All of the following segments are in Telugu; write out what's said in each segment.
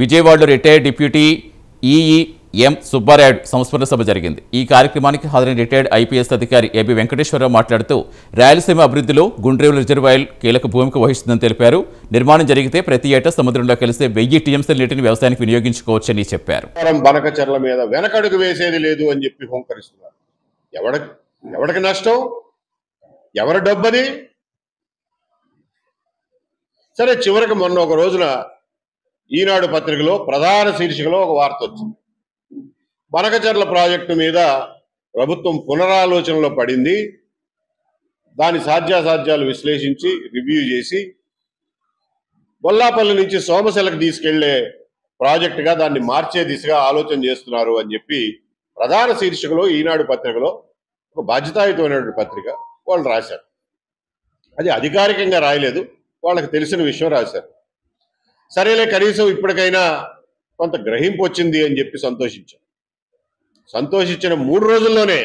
విజయవాడలో రిటైర్డ్ డిప్యూటీ ఈఈ ఎం సుబ్బారాయుడు సంస్మరణ సభ జరిగింది. ఈ కార్యక్రమానికి హాజరైన రిటైర్డ్ ఐపీఎస్ అధికారి ఏబి వెంకటేశ్వరరావు మాట్లాడుతూ రాయలసీమ అభివృద్ధిలో గుండ్రేవుల రిజర్వాయర్ కీలక భూమిక వహిస్తుందని తెలిపారు. నిర్మాణం జరిగితే ప్రతి ఏటా సముద్రంలో కలిసే 1000 టీఎంసీల నీటిని వ్యవసాయానికి వినియోగించుకోవచ్చని చెప్పారు. బనకచెర్ల మీద వెనకడుగు వేసేది లేదు అని చెప్పి హోంకరిస్తున్నారు. ఎవడికి నష్టం? ఎవరి డబ్బది? సరే, చివరికి మొన్న ఒక రోజున ఈనాడు పత్రికలో ప్రధాన శీర్షికలో ఒక వార్త వచ్చింది. బనకచెర్ల ప్రాజెక్టు మీద ప్రభుత్వం పునరాలోచనలో పడింది. దాని సాధ్యాసాధ్యాలు విశ్లేషించి రివ్యూ చేసి బొల్లాపల్లి నుంచి సోమశిలకు తీసుకెళ్లే ప్రాజెక్టుగా దాన్ని మార్చే దిశగా ఆలోచన చేస్తున్నారు అని చెప్పి ప్రధాన శీర్షికలో ఈనాడు పత్రికలో ఒక బాధ్యతాయుతమైనటువంటి పత్రిక వాళ్ళు రాశారు. అది అధికారికంగా రాయలేదు, వాళ్ళకి తెలిసిన విషయం రాశారు. సరేలే, కనీసం ఇప్పటికైనా కొంత గ్రహింపు వచ్చింది అని చెప్పి సంతోషించిన 3 రోజుల్లోనే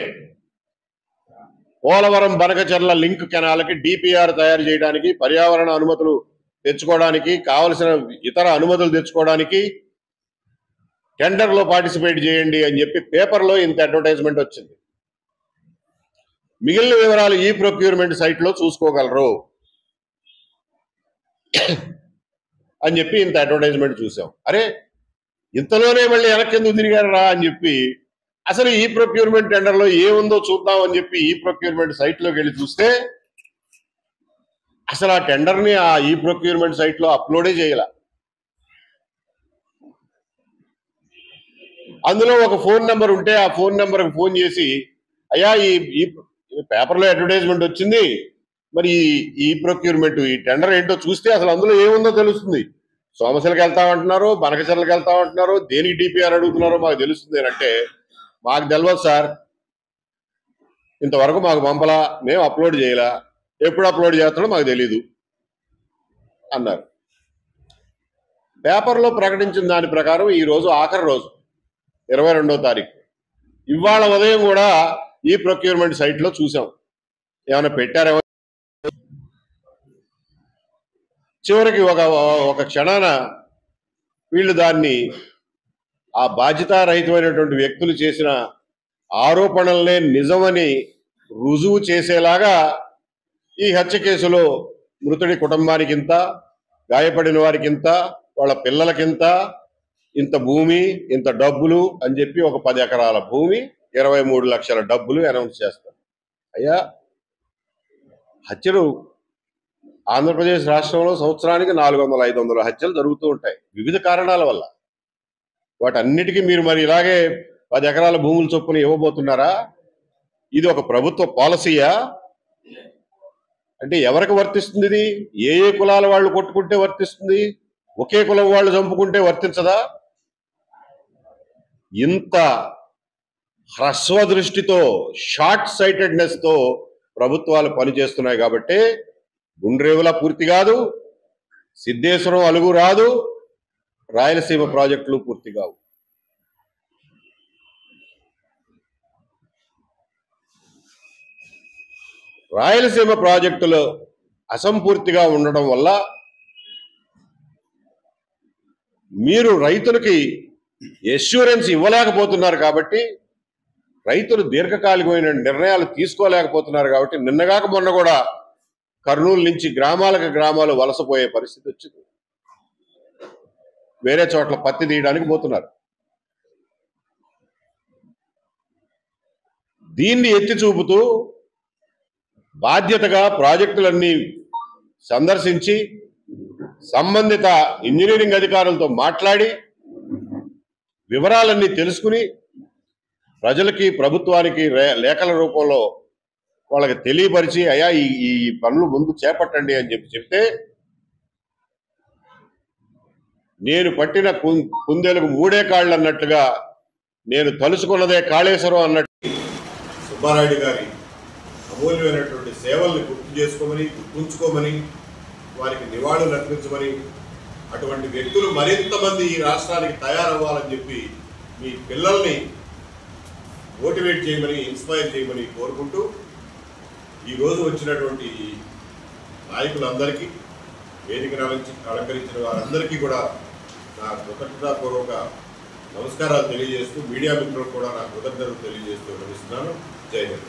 పోలవరం బనకచెర్ల లింక్ కెనాల్కి డిపిఆర్ తయారు చేయడానికి, పర్యావరణ అనుమతులు తెచ్చుకోవడానికి, కావలసిన ఇతర అనుమతులు తెచ్చుకోవడానికి టెండర్లో పార్టిసిపేట్ చేయండి అని చెప్పి పేపర్లో ఇంత అడ్వర్టైజ్మెంట్ వచ్చింది. మిగిలిన వివరాలు ఈ ప్రొక్యూర్మెంట్ సైట్లో చూసుకోగలరు అని చెప్పి ఇంత అడ్వర్టైజ్మెంట్ చూసాం. అరే, ఇంతలోనే మళ్ళీ వెనక్కెందుకు తిరిగారు రా అని చెప్పి అసలు ఈ ప్రొక్యూర్మెంట్ టెండర్లో ఏముందో చూద్దాం అని చెప్పి ఈ ప్రొక్యూర్మెంట్ సైట్లోకి వెళ్ళి చూస్తే అసలు ఆ టెండర్ని ఆ ఈ ప్రొక్యూర్మెంట్ సైట్లో అప్లోడే చేయాల. అందులో ఒక ఫోన్ నెంబర్ ఉంటే ఆ ఫోన్ నెంబర్కి ఫోన్ చేసి, అయ్యా ఈ పేపర్లో అడ్వర్టైజ్మెంట్ వచ్చింది, మరి ఈ ప్రొక్యూర్మెంట్ ఈ టెండర్ ఏంటో చూస్తే అసలు అందులో ఏముందో తెలుస్తుంది. సోమశిలకు వెళ్తామంటున్నారు, బనకచెర్లకు వెళ్తామంటున్నారు, దేనికి డిపిఆర్ అడుగుతున్నారో మాకు తెలుస్తుంది అంటే, మాకు తెలియదు సార్, ఇంతవరకు మాకు పంపలా, మేము అప్లోడ్ చేయలా, ఎప్పుడు అప్లోడ్ చేస్తాడో మాకు తెలీదు అన్నారు. పేపర్లో ప్రకటించిన దాని ప్రకారం ఈరోజు ఆఖరి రోజు 22వ తారీఖు. ఇవాళ ఉదయం కూడా ఈ ప్రొక్యూర్మెంట్ సైట్లో చూసాం, ఏమైనా పెట్టారేమో. చివరికి ఒక క్షణాన వీళ్ళు దాన్ని ఆ బాధ్యతారహితమైనటువంటి వ్యక్తులు చేసిన ఆరోపణలనే నిజమని రుజువు చేసేలాగా ఈ హత్య కేసులో మృతుడి కుటుంబానికింత, గాయపడిన వారికింత, వాళ్ళ పిల్లలకింత, ఇంత భూమి, ఇంత డబ్బులు అని చెప్పి ఒక 10 ఎకరాల భూమి, 23 లక్షల డబ్బులు అనౌన్స్ చేస్తారు. అయ్యా, హత్యలు ఆంధ్రప్రదేశ్ రాష్ట్రంలో సంవత్సరానికి 400-500 హత్యలు జరుగుతూ ఉంటాయి వివిధ కారణాల వల్ల. వాటన్నిటికీ మీరు మరి ఇలాగే 10 ఎకరాల భూముల చొప్పున ఇవ్వబోతున్నారా? ఇది ఒక ప్రభుత్వ పాలసీయా? అంటే ఎవరికి వర్తిస్తుంది ఇది? ఏ కులాల వాళ్ళు కొట్టుకుంటే వర్తిస్తుంది, ఒకే కులం వాళ్ళు చంపుకుంటే వర్తించదా? ఇంత హ్రస్వ దృష్టితో, షార్ట్ సైటెడ్నెస్తో ప్రభుత్వాలు పనిచేస్తున్నాయి కాబట్టి గుండ్రేవుల పూర్తి కాదు, సిద్ధేశ్వరం అలుగు రాదు, రాయలసీమ ప్రాజెక్టులు పూర్తి కావు. రాయలసీమ ప్రాజెక్టులు అసంపూర్తిగా ఉండడం వల్ల మీరు రైతులకి ఎష్యూరెన్స్ ఇవ్వలేకపోతున్నారు కాబట్టి, రైతులు దీర్ఘకాలికమైన నిర్ణయాలు తీసుకోలేకపోతున్నారు కాబట్టి నిన్నగాక మొన్న కూడా కర్నూలు నుంచి గ్రామాలు వలసపోయే పరిస్థితి వచ్చింది. వేరే చోట్ల పత్తి తీయడానికి పోతున్నారు. దీన్ని ఎత్తి చూపుతూ బాధ్యతగా ప్రాజెక్టులన్నీ సందర్శించి సంబంధిత ఇంజనీరింగ్ అధికారులతో మాట్లాడి వివరాలన్నీ తెలుసుకుని ప్రజలకి, ప్రభుత్వానికి లేఖల రూపంలో వాళ్ళకి తెలియపరిచి, అయ్యా ఈ పనులు ముందు చేపట్టండి అని చెప్తే, నేను పట్టిన కుందేలకు 3 కాళ్ళు అన్నట్టుగా నేను తలుచుకున్నదే కాళేశ్వరం అన్నట్టు సుబ్బారాయుడు గారి అమూల్యమైనటువంటి సేవల్ని గుర్తుంచుకోమని, వారికి నివాళులు అర్పించమని, అటువంటి వ్యక్తులు మరింతమంది ఈ రాష్ట్రానికి తయారవ్వాలని చెప్పి మీ పిల్లల్ని మోటివేట్ చేయమని, ఇన్స్పైర్ చేయమని కోరుకుంటూ, ఈరోజు వచ్చినటువంటి నాయకులందరికీ, వేదికను అలంకరించిన వారందరికీ కూడా నా కృతజ్ఞతాపూర్వక నమస్కారాలు తెలియజేస్తూ మీడియా మిత్రులకు కూడా నా కృతజ్ఞతలు తెలియజేస్తూ నమస్కారం. జై హింద్.